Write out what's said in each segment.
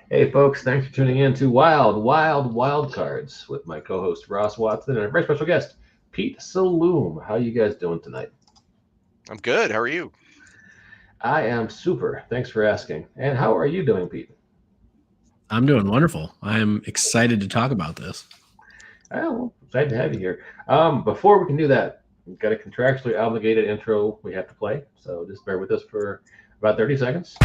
Hey, folks, thanks for tuning in to Wildcards with my co-host Ross Watson and a very special guest, Pete Saloom. How you guys doing tonight? I'm good. How are you? I am super. Thanks for asking. And how are you doing, Pete? I'm doing wonderful. I am excited to talk about this. Well, excited to have you here. Before we can do that, we've got a contractually obligated intro we have to play, so just bear with us for about 30 seconds.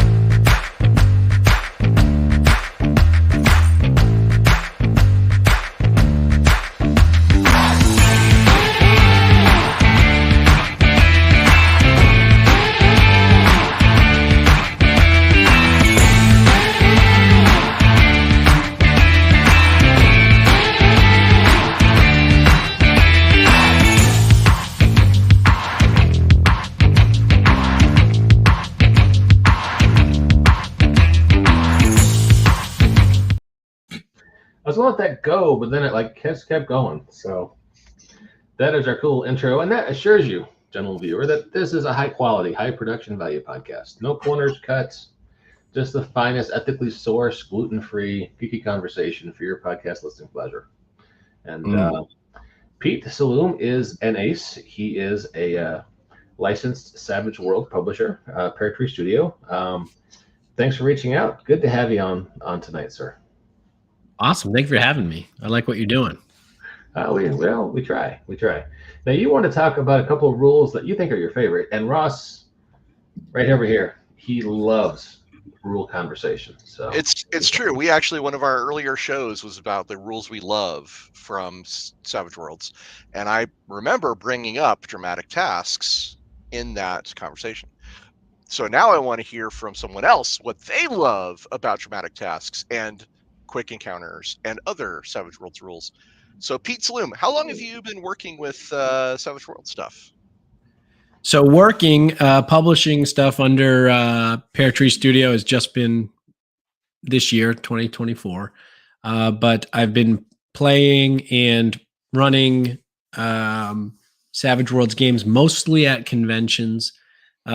I was gonna let that go, but then it like just kept going. So that is our cool intro, and that assures you, gentle viewer, that this is a high quality, high production value podcast. No corners, cuts, just the finest, ethically sourced, gluten free, geeky conversation for your podcast listening pleasure. And Pete Saloom is an ace. He is a licensed Savage World publisher, Pear Tree Studio. Thanks for reaching out. Good to have you on tonight, sir. Awesome. Thank you for having me. I like what you're doing. We try. Now you want to talk about a couple of rules that you think are your favorite, and Ross, right over here, he loves rule conversation. So It's true. We actually one of our earlier shows was about the rules we love from Savage Worlds, and I remember bringing up dramatic tasks in that conversation. So now I want to hear from someone else what they love about dramatic tasks and quick encounters and other Savage Worlds rules. So Pete Saloom, how long have you been working with Savage World stuff? So publishing stuff under Pear Tree Studio has just been this year, 2024. But I've been playing and running Savage Worlds games mostly at conventions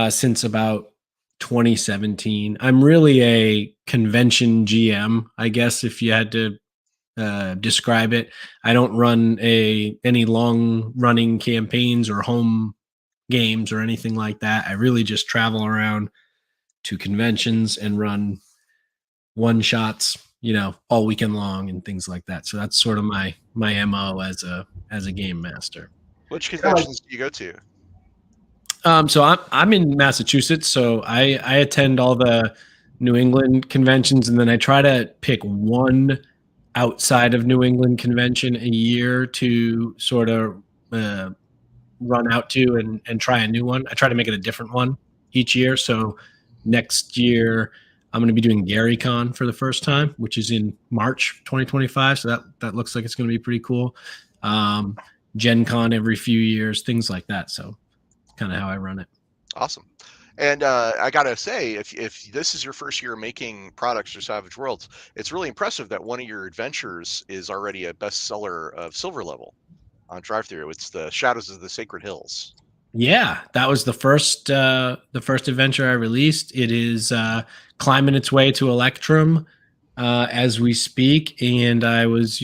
since about 2017. I'm really a convention GM, I guess, if you had to describe it. I don't run any long running campaigns or home games or anything like that. I really just travel around to conventions and run one shots, all weekend long and things like that. So that's sort of my MO as a game master. Which conventions do you go to? So I'm in Massachusetts, so I attend all the New England conventions, and then I try to pick one outside of New England convention a year to sort of run out to and try a new one. I try to make it a different one each year. So next year I'm going to be doing GaryCon for the first time, which is in March 2025. So that looks like it's going to be pretty cool. Gen Con every few years, things like that. So kind of how I run it. Awesome. And I gotta say, if this is your first year making products for Savage Worlds, it's really impressive that one of your adventures is already a bestseller of silver level on drive-thru. It's the Shadows of the Sacred Hills. Yeah, that was the first adventure I released. It is climbing its way to Electrum as we speak, and I was,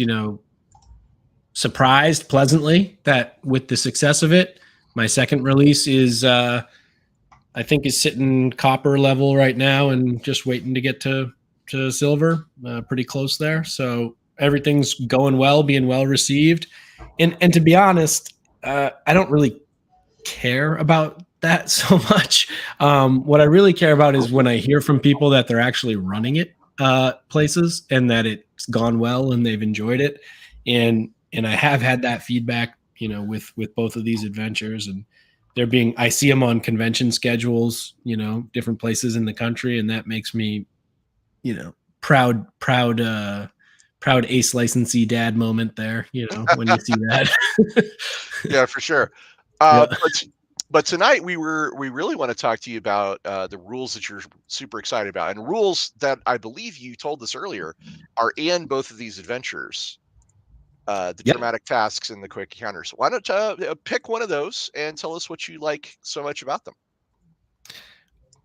surprised pleasantly that with the success of it, my second release is I think is sitting copper level right now and just waiting to get to silver, pretty close there. So everything's going well, being well received. And to be honest, I don't really care about that so much. What I really care about is when I hear from people that they're actually running it places and that it's gone well and they've enjoyed it. And I have had that feedback, with both of these adventures, and I see them on convention schedules, different places in the country. And that makes me, proud ace licensee dad moment there, when you see that. Yeah, for sure. But tonight we really want to talk to you about the rules that you're super excited about, and rules that I believe you told us earlier are in both of these adventures. The dramatic tasks and the quick encounters. Why don't pick one of those and tell us what you like so much about them?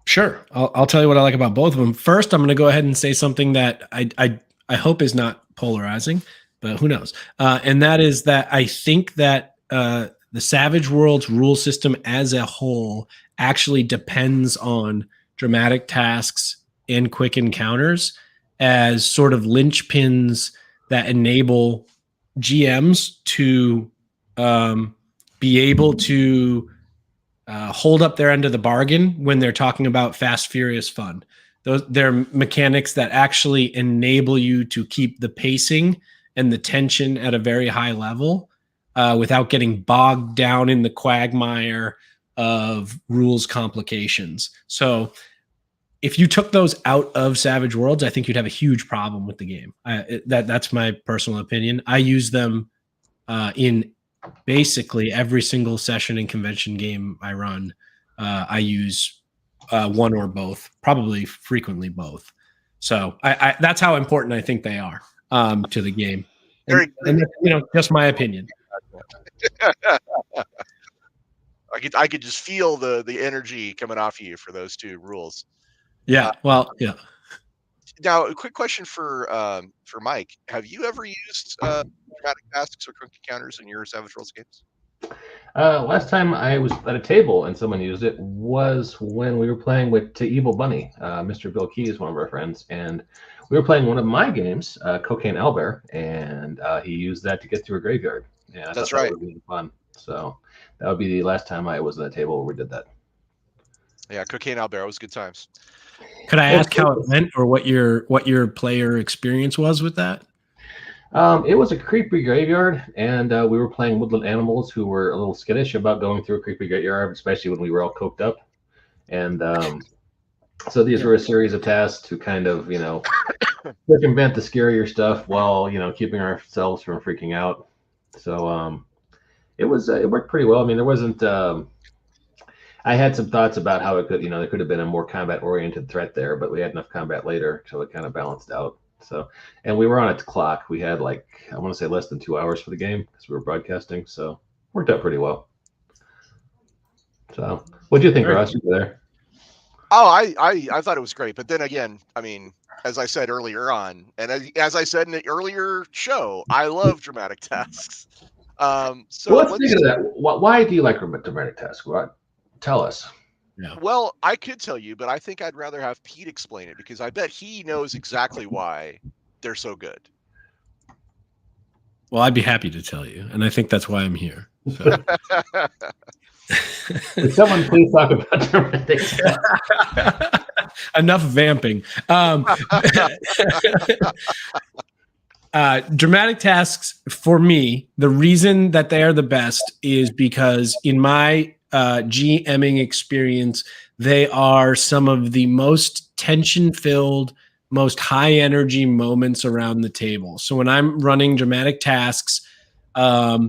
Sure. I'll tell you what I like about both of them. First, I'm going to go ahead and say something that I hope is not polarizing, but who knows? And that is that I think that the Savage Worlds rule system as a whole actually depends on dramatic tasks and quick encounters as sort of linchpins that enable GMs to be able to hold up their end of the bargain when they're talking about fast, furious fun. They're mechanics that actually enable you to keep the pacing and the tension at a very high level without getting bogged down in the quagmire of rules complications. So if you took those out of Savage Worlds, I think you'd have a huge problem with the game. That's my personal opinion. I use them in basically every single session and convention game I run. I use one or both, probably frequently both. So I that's how important I think they are to the game. And just my opinion. I could just feel the energy coming off of you for those two rules. Yeah. Yeah. Now, a quick question for Mike: have you ever used dramatic tasks or quick encounters in your Savage Worlds games? Last time I was at a table and someone used it was when we were playing with To Evil Bunny. Mr. Bill Key is one of our friends, and we were playing one of my games, Cocaine Owlbear, and he used that to get through a graveyard. Yeah, that's right. That was really fun. So that would be the last time I was at a table where we did that. Yeah, Cocaine Owlbear was good times. Could I ask how it went, or what your player experience was with that? It was a creepy graveyard, and we were playing woodland animals who were a little skittish about going through a creepy graveyard, especially when we were all coked up. And so these were a series of tasks to kind of, circumvent the scarier stuff while, keeping ourselves from freaking out. So it worked pretty well. I mean, there wasn't. I had some thoughts about how it could, there could have been a more combat-oriented threat there, but we had enough combat later, so it kind of balanced out. So, and we were on a clock. We had I want to say less than 2 hours for the game because we were broadcasting, so worked out pretty well. So, what do you think, Ross? You were there? Oh, I thought it was great, but then again, I mean, as I said earlier on, and as I said in the earlier show, I love dramatic tasks. So let's think of that. Why do you like dramatic tasks? What? Tell us. Yeah. Well, I could tell you, but I think I'd rather have Pete explain it because I bet he knows exactly why they're so good. Well, I'd be happy to tell you, and I think that's why I'm here. So. Would someone please talk about dramatic tasks? Enough vamping. Dramatic tasks, for me, the reason that they are the best is because in my GMing experience, they are some of the most tension-filled, most high-energy moments around the table. So when I'm running dramatic tasks at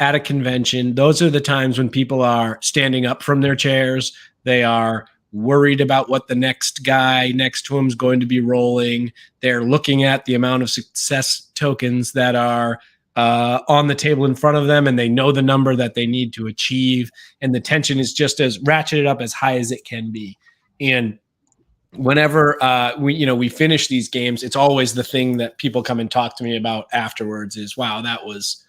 a convention, those are the times when people are standing up from their chairs. They are worried about what the next guy next to him is going to be rolling. They're looking at the amount of success tokens that are on the table in front of them, and they know the number that they need to achieve. And the tension is just as ratcheted up as high as it can be. And whenever we finish these games, it's always the thing that people come and talk to me about afterwards is, wow, that was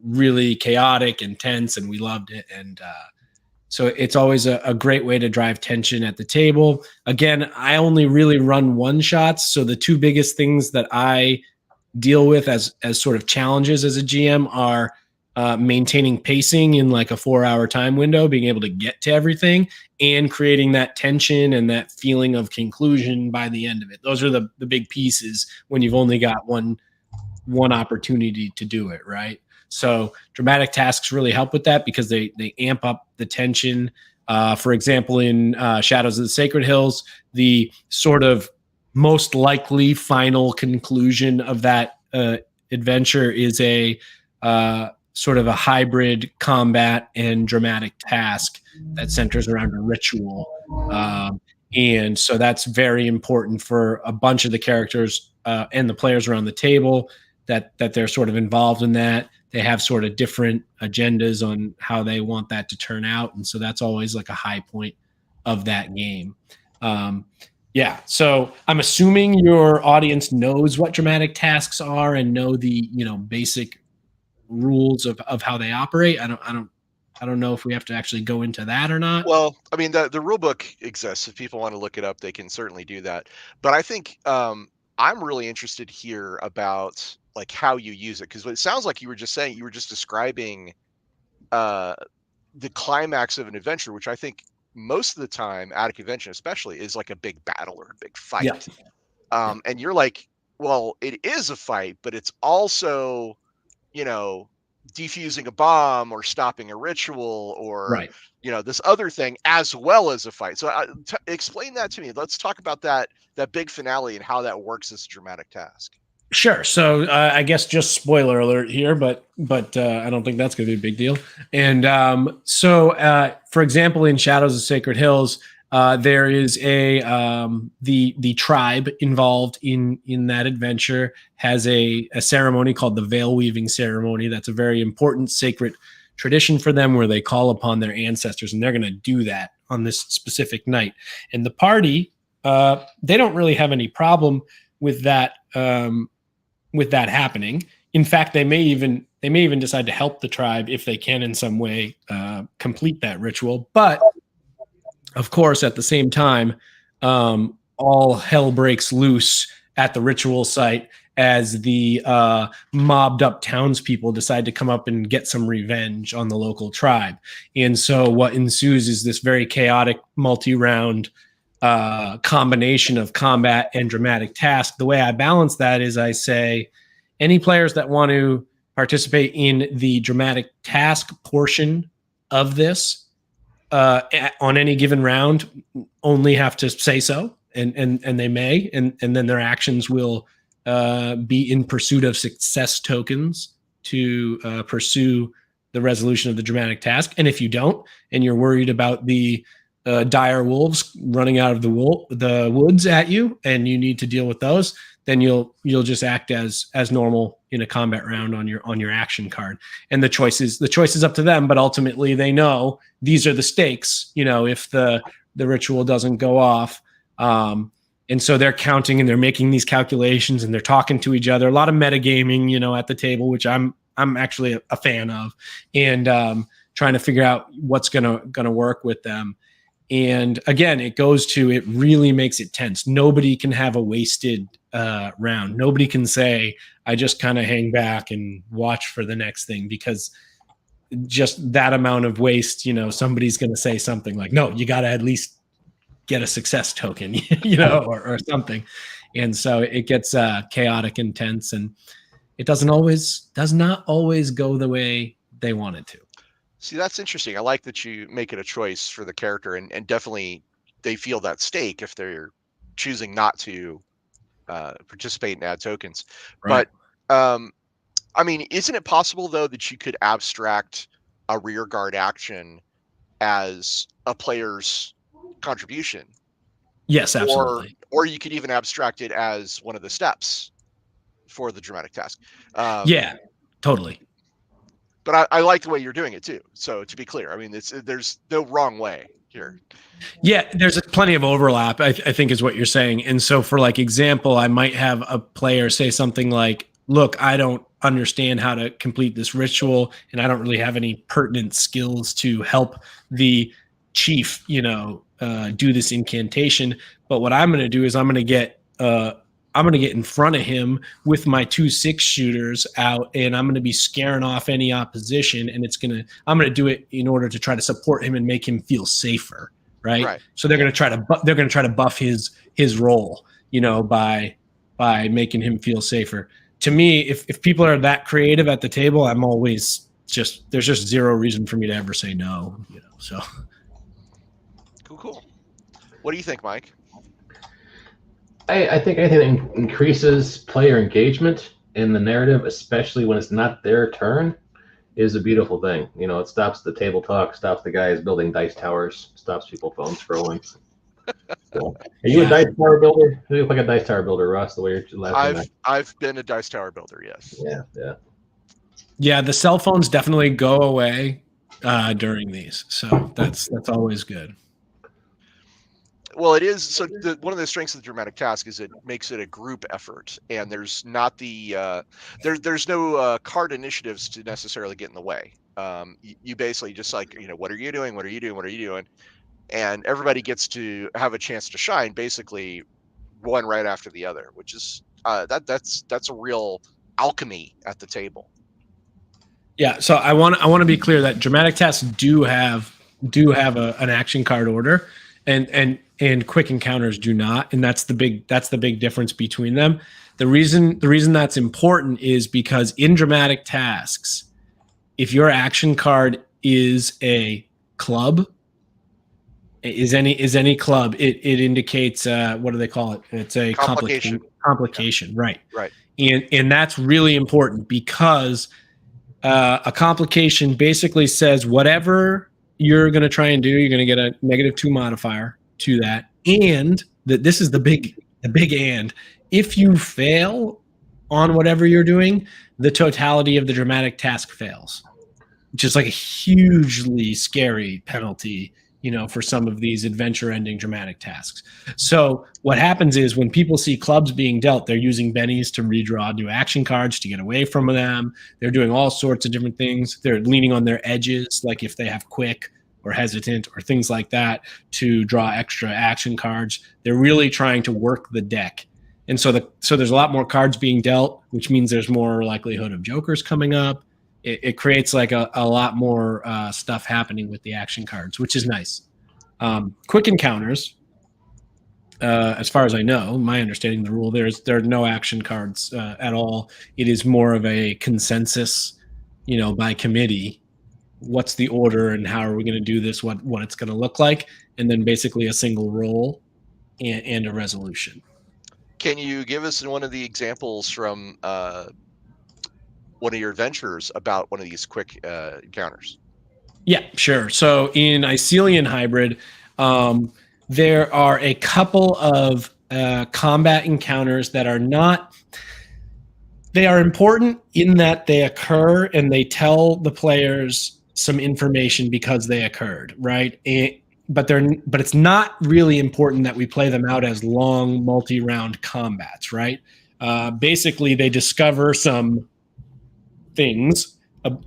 really chaotic and tense, and we loved it. And so it's always a great way to drive tension at the table. Again, I only really run one shots. So the two biggest things that I deal with as sort of challenges as a GM are maintaining pacing in like a 4-hour time window, being able to get to everything, and creating that tension and that feeling of conclusion by the end of it. Those are the big pieces when you've only got one opportunity to do it, right? So dramatic tasks really help with that because they amp up the tension. For example, in Shadows of the Sacred Hills, the sort of most likely final conclusion of that adventure is a sort of a hybrid combat and dramatic task that centers around a ritual. And so that's very important for a bunch of the characters and the players around the table that they're sort of involved in that. They have sort of different agendas on how they want that to turn out. And so that's always like a high point of that game. Yeah, so I'm assuming your audience knows what dramatic tasks are and know the basic rules of how they operate. I don't know if we have to actually go into that or not. Well, I mean, the rule book exists. If people want to look it up, they can certainly do that. But I think I'm really interested here about like how you use it, because it sounds like you were just saying, you were just describing the climax of an adventure, which I think most of the time, at a convention especially, is like a big battle or a big fight. And you're like, well, it is a fight, but it's also, defusing a bomb or stopping a ritual or this other thing as well as a fight. So explain that to me. Let's talk about that big finale and how that works as a dramatic task. Sure. So I guess just spoiler alert here, but I don't think that's going to be a big deal. And so for example, in Shadows of Sacred Hills, there is the tribe involved in that adventure has a ceremony called the veil weaving ceremony. That's a very important sacred tradition for them, where they call upon their ancestors, and they're going to do that on this specific night. And the party, they don't really have any problem with that happening. In fact, they may even decide to help the tribe if they can in some way complete that ritual. But of course, at the same time, all hell breaks loose at the ritual site as the mobbed up townspeople decide to come up and get some revenge on the local tribe. And so what ensues is this very chaotic multi-round combination of combat and dramatic task. The way I balance that is I say any players that want to participate in the dramatic task portion of this on any given round only have to say so, and they may, and then their actions will be in pursuit of success tokens to pursue the resolution of the dramatic task. And if you don't, and you're worried about the dire wolves running out of the woods at you, and you need to deal with those, then you'll just act as normal in a combat round on your action card. And the choice is up to them, but ultimately they know these are the stakes, if the ritual doesn't go off. And so they're counting and they're making these calculations and they're talking to each other. A lot of metagaming, at the table, which I'm actually a fan of, and trying to figure out what's gonna work with them. And again, it really makes it tense. Nobody can have a wasted round. Nobody can say, I just kind of hang back and watch for the next thing, because just that amount of waste, somebody's going to say something like, no, you got to at least get a success token, or something. And so it gets chaotic and tense, and it does not always go the way they want it to. See, that's interesting. I like that you make it a choice for the character, and definitely they feel that stake if they're choosing not to participate and add tokens. Right. But I mean, isn't it possible though that you could abstract a rear guard action as a player's contribution? Yes, absolutely. Or you could even abstract it as one of the steps for the dramatic task. Yeah, totally. But I like the way you're doing it too. So to be clear, I mean, there's no wrong way here. Yeah, there's plenty of overlap, I think is what you're saying. And so for example, I might have a player say something like, look, I don't understand how to complete this ritual, and I don't really have any pertinent skills to help the chief, do this incantation. But what I'm going to do is I'm going to get in front of him with my 2 6-shooters out, and I'm going to be scaring off any opposition. And I'm going to do it in order to try to support him and make him feel safer. Right. So they're going to try to buff his role, by making him feel safer. To me, if people are that creative at the table, I'm always there's just zero reason for me to ever say no, so. Cool. What do you think, Mike? I think anything that increases player engagement in the narrative, especially when it's not their turn, is a beautiful thing. It stops the table talk, stops the guys building dice towers, stops people phone scrolling. So, are you a dice tower builder? You look like a dice tower builder, Ross, the way you're laughing. I've been a dice tower builder, yes. Yeah, the cell phones definitely go away during these. So that's always good. Well, it is. So one of the strengths of the dramatic task is it makes it a group effort, and there's not there's no card initiatives to necessarily get in the way. You basically just like, what are you doing? What are you doing? What are you doing? And everybody gets to have a chance to shine, basically one right after the other, which is that's a real alchemy at the table. Yeah, so I want to be clear that dramatic tasks do have an action card order, and quick encounters do not, and that's the big difference between them. The reason that's important is because in dramatic tasks, if your action card is a club, is any club, it indicates what do they call it? It's a complication, right? Right. And that's really important because a complication basically says whatever you're going to try and do, you're going to get a -2 modifier to that, and this is the big and if you fail on whatever you're doing, the totality of the dramatic task fails, which is like a hugely scary penalty, for some of these adventure-ending dramatic tasks. So what happens is when people see clubs being dealt, they're using bennies to redraw new action cards to get away from them. They're doing all sorts of different things. They're leaning on their edges, like if they have quick or hesitant or things like that, to draw extra action cards. They're really trying to work the deck. And so there's a lot more cards being dealt, which means there's more likelihood of jokers coming up. It creates like a lot more stuff happening with the action cards, which is nice. Quick encounters, as far as I know, my understanding of the rule, there are no action cards at all. It is more of a consensus, by committee. What's the order and how are we going to do this? What it's going to look like, and then basically a single roll and a resolution. Can you give us one of the examples from one of your adventures about one of these quick encounters? Yeah, sure. So in Icelian Hybrid, there are a couple of combat encounters that are not. They are important in that they occur and they tell the players some information because they occurred, right? But it's not really important that we play them out as long multi-round combats, right? Basically, they discover some things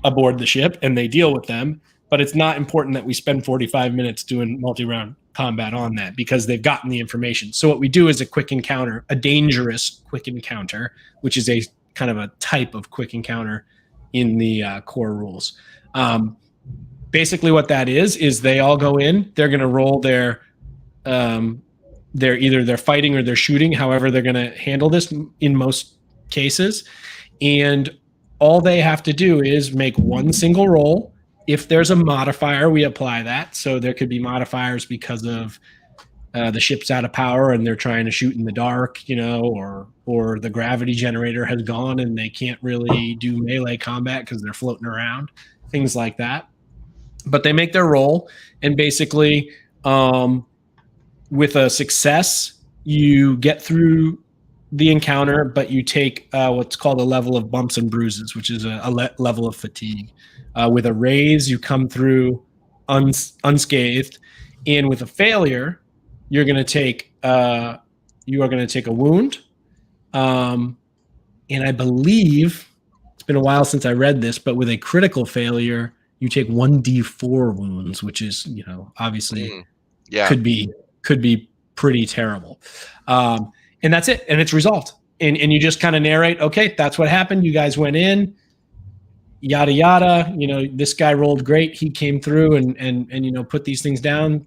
aboard the ship and they deal with them, but it's not important that we spend 45 minutes doing multi-round combat on that because they've gotten the information. So what we do is a quick encounter, a dangerous quick encounter, which is a kind of a type of quick encounter in the core rules. Basically what that is they all go in, they're going to roll they're fighting or they're shooting, however they're going to handle this in most cases. And all they have to do is make one single roll. If there's a modifier, we apply that. So there could be modifiers because of the ship's out of power and they're trying to shoot in the dark, or the gravity generator has gone and they can't really do melee combat because they're floating around, things like that. But they make their roll, and basically with a success, you get through the encounter, but you take what's called a level of bumps and bruises, which is a level of fatigue. With a raise, you come through unscathed, and with a failure, you're going to take a wound. And I believe it's been a while since I read this, but with a critical failure, you take 1d4 wounds, which is obviously could be pretty terrible. And that's it. And it's resolved. And you just kind of narrate, okay, that's what happened. You guys went in, yada, yada. This guy rolled great. He came through and put these things down.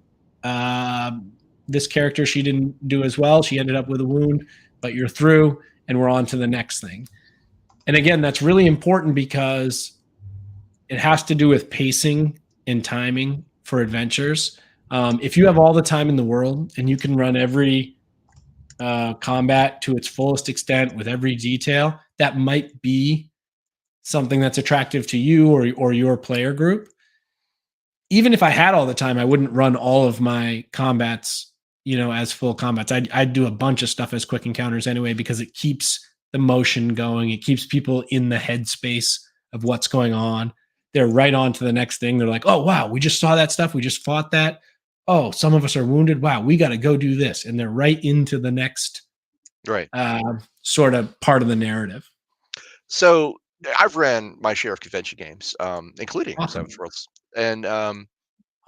This character, she didn't do as well. She ended up with a wound, but you're through and we're on to the next thing. And again, that's really important because it has to do with pacing and timing for adventures. If you have all the time in the world and you can run every combat to its fullest extent with every detail, that might be something that's attractive to you or your player group. Even if I had all the time, I wouldn't run all of my combats, as full combats. I'd do a bunch of stuff as quick encounters anyway, because it keeps the motion going. It keeps people in the headspace of what's going on. They're right on to the next thing. They're like, oh, wow, we just saw that stuff. We just fought that. oh, some of us are wounded. Wow, we got to go do this. And they're right into the next Right. sort of part of the narrative. So I've ran my share of convention games, including Awesome. Savage Worlds. And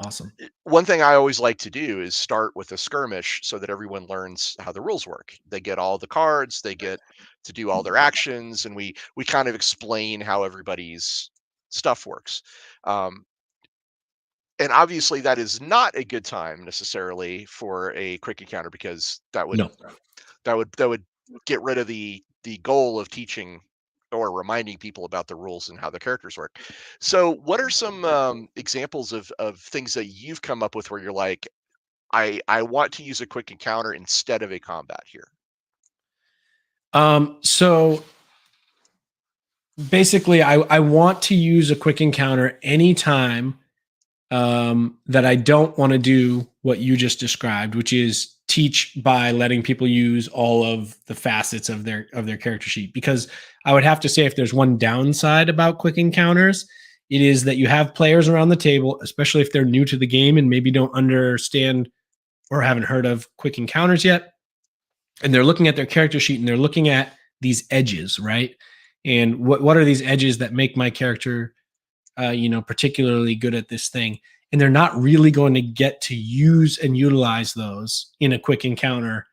Awesome. one thing I always like to do is start with a skirmish so that everyone learns how the rules work. They get all the cards, they get to do all their actions, and we kind of explain how everybody's stuff works. Um, and obviously, that is not a good time necessarily for a quick encounter, because that would No. get rid of the goal of teaching or reminding people about the rules and how the characters work. So what are some examples of things that you've come up with where you're like, I want to use a quick encounter instead of a combat here? So basically, I want to use a quick encounter anytime that I don't want to do what you just described, which is teach by letting people use all of the facets of their character sheet. Because I would have to say, if there's one downside about quick encounters, it is that you have players around the table, especially if they're new to the game and maybe don't understand or haven't heard of quick encounters yet. And they're looking at their character sheet and they're looking at these edges, right? And what are these edges that make my character particularly good at this thing? And they're not really going to get to use and utilize those in a quick encounter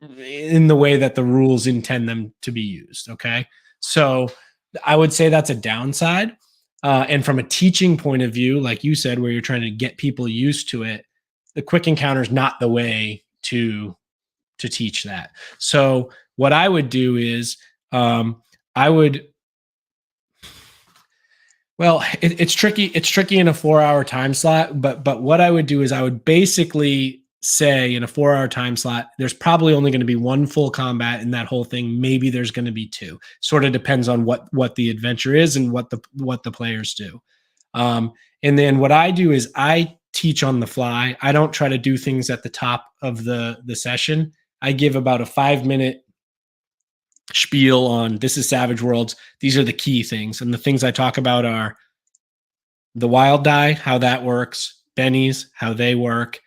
in the way that the rules intend them to be used. Okay. So I would say that's a downside. And from a teaching point of view, like you said, where you're trying to get people used to it, the quick encounter is not the way to teach that. So what I would do is I would, well, it's tricky. It's tricky in a 4-hour time slot, but what I would do is I would basically say, in a 4-hour time slot, there's probably only going to be one full combat in that whole thing. Maybe there's going to be two. Sort of depends on what the adventure is and what the players do. And then what I do is I teach on the fly. I don't try to do things at the top of the session. I give about a 5-minute spiel on, this is Savage Worlds. These are the key things. And the things I talk about are the wild die, how that works, bennies, how they work,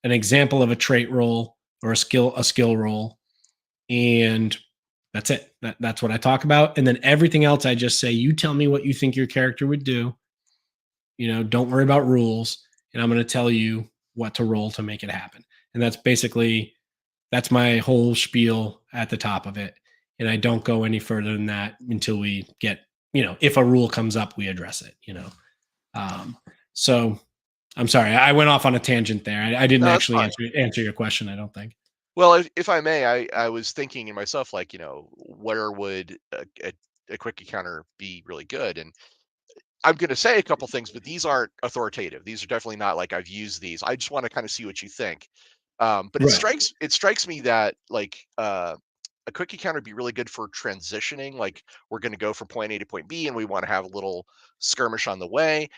an example of a trait roll or a skill roll. And that's it. That's what I talk about. And then everything else, I just say, you tell me what you think your character would do. Don't worry about rules. And I'm going to tell you what to roll to make it happen. And that's my whole spiel at the top of it. And I don't go any further than that until we get, if a rule comes up, we address it, So I'm sorry, I went off on a tangent there. I didn't actually answer your question, I don't think. Well, if I may, I was thinking in myself, like, where would a quick encounter be really good? And I'm going to say a couple things, but these aren't authoritative. These are definitely not like I've used these. I just want to kind of see what you think. But Right. it strikes me that like a quick encounter would be really good for transitioning. Like, we're going to go from point A to point B, and we want to have a little skirmish on the way.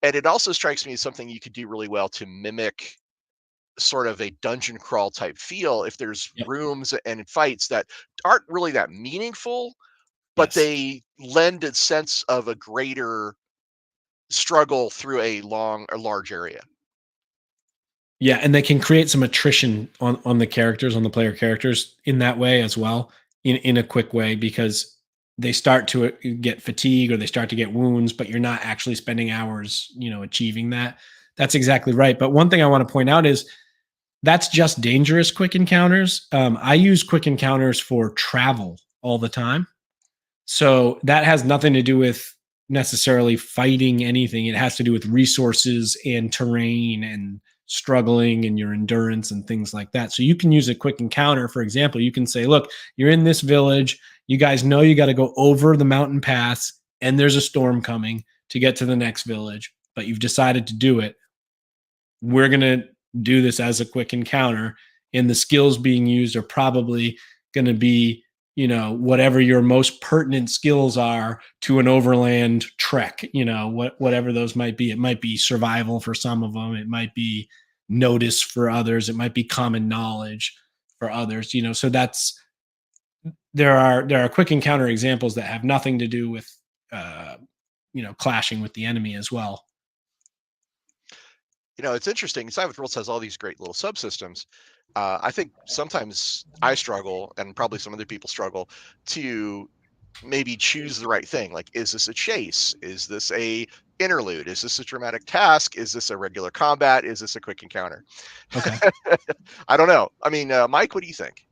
And it also strikes me as something you could do really well to mimic sort of a dungeon crawl type feel, if there's Yep. rooms and fights that aren't really that meaningful, but Yes. they lend a sense of a greater struggle through a large area. Yeah, and they can create some attrition on the characters, on the player characters in that way as well, in a quick way, because they start to get fatigue or they start to get wounds, but you're not actually spending hours, achieving that. That's exactly right. But one thing I want to point out is that's just dangerous quick encounters. I use quick encounters for travel all the time. So that has nothing to do with necessarily fighting anything. It has to do with resources and terrain and struggling and your endurance and things like that. So you can use a quick encounter. For example, you can say, look, you're in this village. You guys know you got to go over the mountain pass and there's a storm coming to get to the next village, but you've decided to do it. We're going to do this as a quick encounter, and the skills being used are probably going to be, whatever your most pertinent skills are to an overland trek, whatever those might be. It might be survival for some of them. It might be notice for others. It might be common knowledge for others, so there are quick encounter examples that have nothing to do with, clashing with the enemy as well. It's interesting. Savage Worlds has all these great little subsystems. I think sometimes I struggle, and probably some other people struggle, to maybe choose the right thing. Like, is this a chase? Is this a interlude? Is this a dramatic task? Is this a regular combat? Is this a quick encounter? Okay. I don't know. I mean, Mike, what do you think?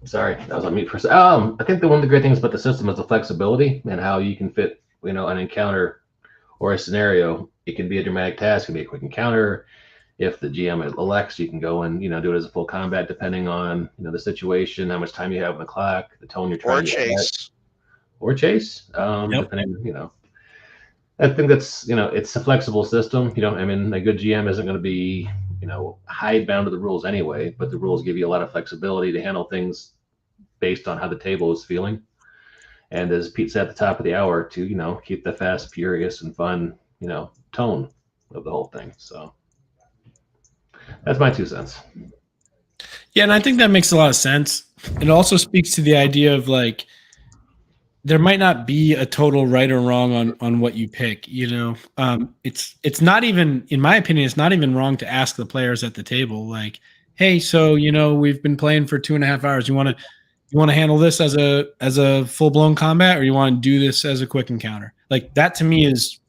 Sorry, I was on mute for a second. I think one of the great things about the system is the flexibility and how you can fit, an encounter or a scenario. It can be a dramatic task, it can be a quick encounter. If the GM elects, you can go and do it as a full combat, depending on the situation, how much time you have on the clock, the tone you're trying to chase. Or chase. Depending, I think that's it's a flexible system. A good GM isn't going to be hidebound to the rules anyway, but the rules give you a lot of flexibility to handle things based on how the table is feeling. And as Pete said at the top of the hour, to keep the fast, furious, and fun tone of the whole thing. So that's my 2 cents. Yeah, and I think that makes a lot of sense. It also speaks to the idea of like there might not be a total right or wrong on what you pick. It's not even, in my opinion, it's not even wrong to ask the players at the table, like, hey, so we've been playing for 2.5 hours. You want to handle this as a full blown combat, or you want to do this as a quick encounter? Like that to me is,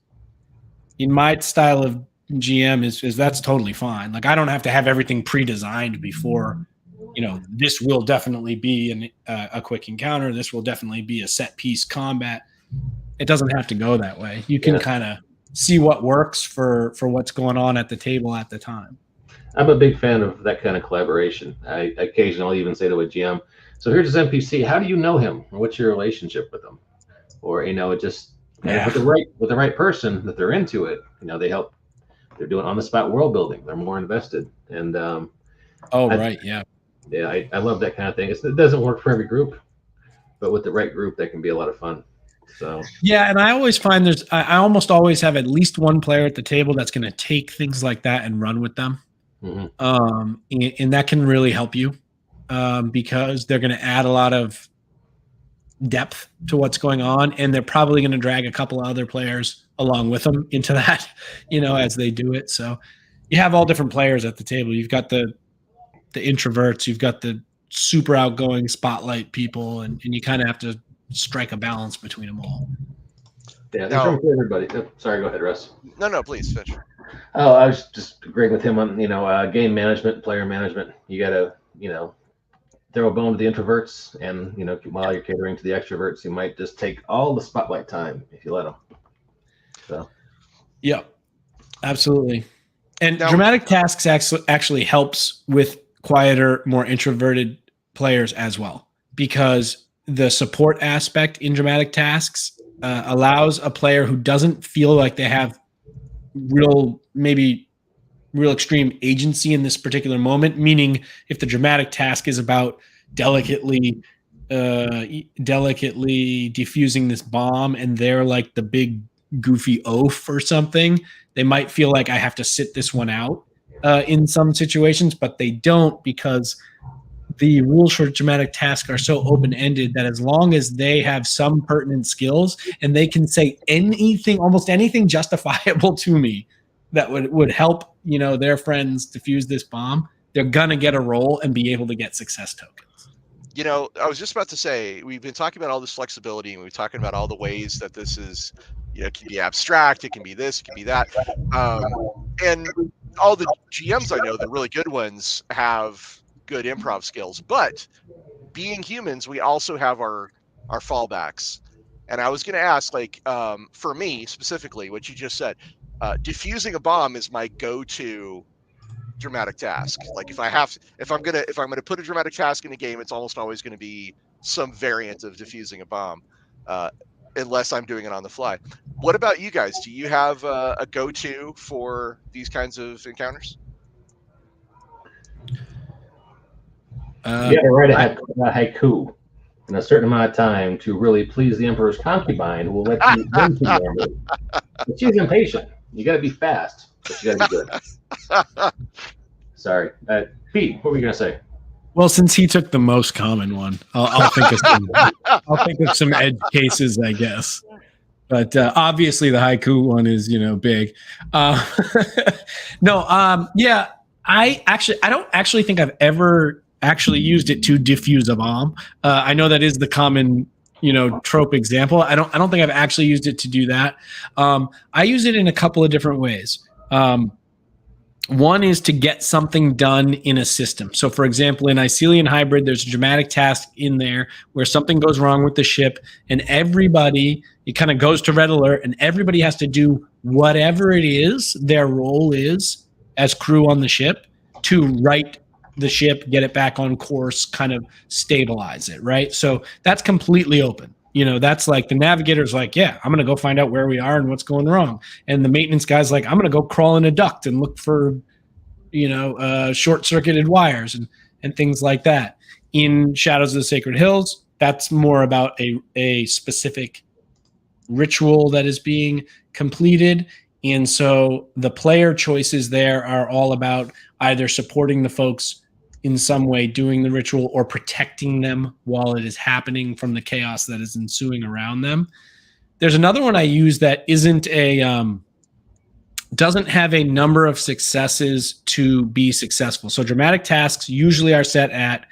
in my style of GM, is that's totally fine. Like I don't have to have everything pre-designed before. This will definitely be a quick encounter. This will definitely be a set piece combat. It doesn't have to go that way. You can kind of see what works for what's going on at the table at the time. I'm a big fan of that kind of collaboration. I occasionally even say to a GM, so here's this NPC. How do you know him? What's your relationship with him? Or, with the right person that they're into it, they help. They're doing on the spot world building. They're more invested. And Yeah, I love that kind of thing. It doesn't work for every group, but with the right group, that can be a lot of fun. So yeah, and I always find I almost always have at least one player at the table that's going to take things like that and run with them, and that can really help you because they're going to add a lot of depth to what's going on, and they're probably going to drag a couple of other players along with them into that, as they do it. So you have all different players at the table. You've got the introverts, you've got the super outgoing spotlight people, and you kind of have to strike a balance between them all. Yeah, there's room for everybody. Oh, sorry, go ahead, Russ. No, please finish. Oh, I was just agreeing with him on game management, player management. You got to throw a bone to the introverts, and while you're catering to the extroverts, you might just take all the spotlight time if you let them. So yeah, absolutely. And dramatic tasks actually helps with quieter, more introverted players as well, because the support aspect in dramatic tasks allows a player who doesn't feel like they have real extreme agency in this particular moment, meaning if the dramatic task is about delicately defusing this bomb and they're like the big goofy oaf or something, they might feel like I have to sit this one out in some situations, but they don't, because the rules for dramatic task are so open-ended that as long as they have some pertinent skills and they can say anything, almost anything justifiable to me that would help, their friends defuse this bomb, they're going to get a roll and be able to get success tokens. I was just about to say, we've been talking about all this flexibility, and we've been talking about all the ways that this is, it can be abstract, it can be this, it can be that. And all the GMs I know, the really good ones, have good improv skills, but being humans, we also have our fallbacks. And I was going to ask, for me specifically, what you just said, defusing a bomb is my go-to dramatic task. Like if I'm gonna put a dramatic task in a game, it's almost always going to be some variant of defusing a bomb, unless I'm doing it on the fly. What about you guys? Do you have a go-to for these kinds of encounters? You gotta write a haiku in a certain amount of time to really please the Emperor's concubine, who will let you win normally. But she's impatient. You gotta be fast, but you gotta be good. Sorry. Pete, what were you gonna say? Well, since he took the most common one, I'll think of some edge cases, I guess. But obviously the haiku one is, big. No, yeah, I don't actually think I've ever actually used it to diffuse a bomb. I know that is the common, trope example. I don't think I've actually used it to do that. I use it in a couple of different ways. One is to get something done in a system. So, for example, in Icelian Hybrid, there's a dramatic task in there where something goes wrong with the ship, and it kind of goes to red alert, and everybody has to do whatever it is their role is as crew on the ship to right the ship, get it back on course, kind of stabilize it, right? So that's completely open. That's like the navigator's like, yeah, I'm going to go find out where we are and what's going wrong. And the maintenance guy's like, I'm going to go crawl in a duct and look for, short-circuited wires and things like that. In Shadows of the Sacred Hills, that's more about a specific ritual that is being completed. And so the player choices there are all about either supporting the folks in some way doing the ritual or protecting them while it is happening from the chaos that is ensuing around them. There's another one I use that doesn't have a number of successes to be successful. So dramatic tasks usually are set at,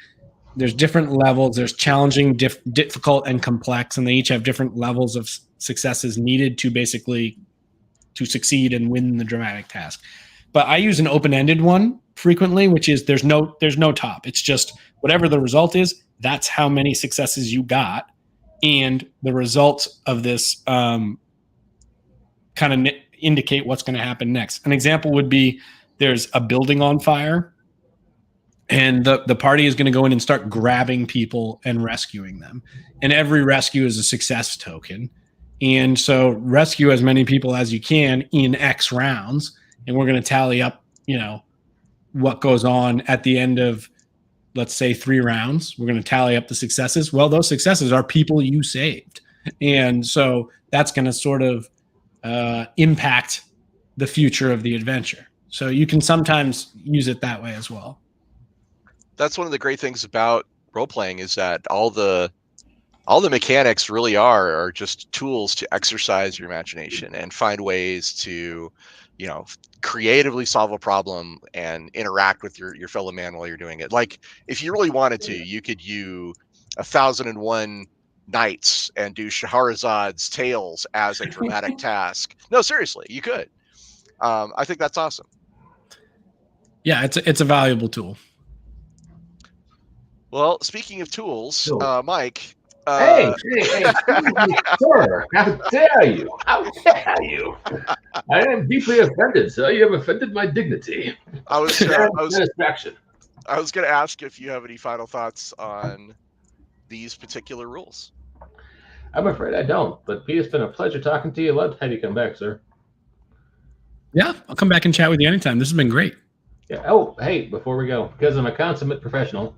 there's different levels. There's challenging, difficult, and complex, and they each have different levels of successes needed to basically to succeed and win the dramatic task. But I use an open-ended one frequently, which is there's no top. It's just whatever the result is, that's how many successes you got, and the results of this kind of indicate what's going to happen next. An example would be there's a building on fire, and the party is going to go in and start grabbing people and rescuing them, and every rescue is a success token. And so rescue as many people as you can in X rounds, and we're going to tally up, what goes on at the end of, let's say, 3 rounds. We're going to tally up the successes. Well, those successes are people you saved. And so that's going to sort of impact the future of the adventure. So you can sometimes use it that way as well. That's one of the great things about role-playing is that all the mechanics really are just tools to exercise your imagination and find ways to, creatively solve a problem and interact with your fellow man while you're doing it. Like if you really wanted to, you could use 1001 Nights and do Shahrazad's Tales as a dramatic task. No, seriously, you could. I think that's awesome. Yeah, it's a valuable tool. Well, speaking of tools, Mike. Hey, sir, how dare you? How dare you? I am deeply offended, sir. You have offended my dignity. I was going to ask if you have any final thoughts on these particular rules. I'm afraid I don't, but Pete, it's been a pleasure talking to you. Love to have you come back, sir. Yeah, I'll come back and chat with you anytime. This has been great. Yeah. Oh, hey, before we go, because I'm a consummate professional,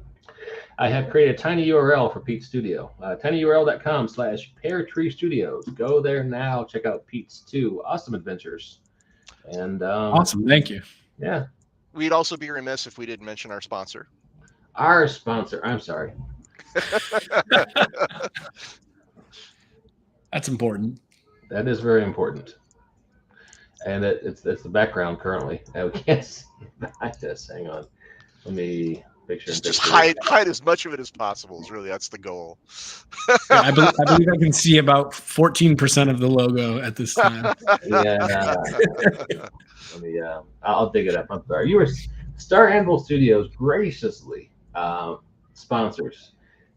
I have created a tiny URL for Pete's Studio. tinyurl.com/Pear Tree Studios. Go there now. Check out Pete's 2 awesome adventures. And awesome. Thank you. Yeah. We'd also be remiss if we didn't mention our sponsor. Our sponsor. I'm sorry. That's important. That is very important. And it's the background currently. We can't see this. Hang on. Let me make sure. Just hide as much of it as possible. That's the goal. Yeah, I believe I can see about 14% of the logo at this time. Yeah. Let me. I'll dig it up. I'm sorry. You were Star Anvil Studios graciously sponsors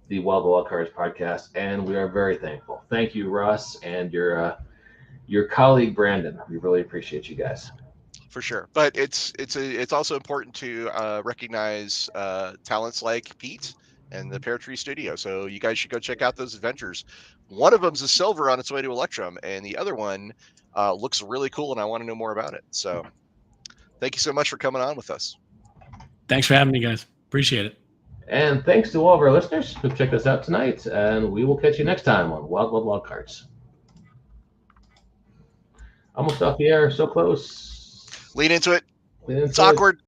the Wildcards podcast, and we are very thankful. Thank you, Russ, and your colleague Brandon. We really appreciate you guys. For sure, but it's also important to recognize talents like Pete and the Pear Tree Studio. So you guys should go check out those adventures. One of them's a silver on its way to Electrum, and the other one looks really cool, and I want to know more about it. So thank you so much for coming on with us. Thanks for having me, guys. Appreciate it. And thanks to all of our listeners who checked us out tonight, and we will catch you next time on Wildcards. Almost off the air, so close. Lean into it. It's awkward.